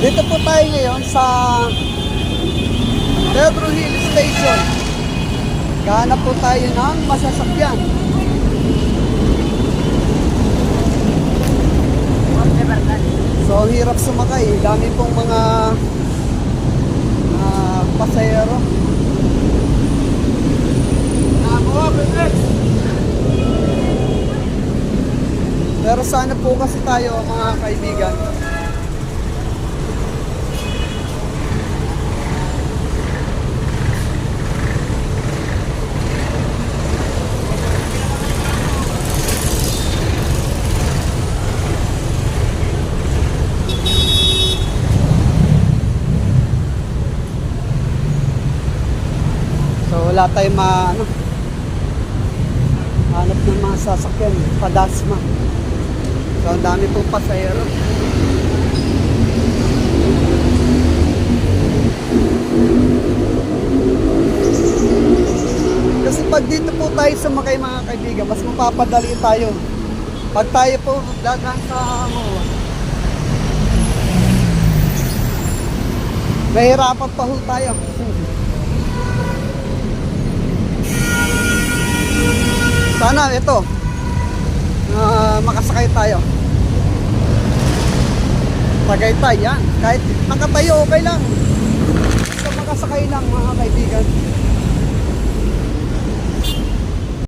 Dito po tayo ngayon sa Pedro Hill Station. Gahanap po tayo ng masasakyan. So, hirap sumakay. Dami pong mga pasahero. Pero sana po kasi tayo mga kaibigan, so wala tayong hanap ng mga sasakyan, padasma. So ang dami pong pasahero. Kasi pag dito po tayo sumakay mga kaibigan, mas mapapadali tayo. Pag tayo po dagang sa mahirapan pa ho tayo. Sana ito makasakay tayo. Tagaytay yan. Kahit nakatayo okay lang. Basta makasakay lang mga kaibigan.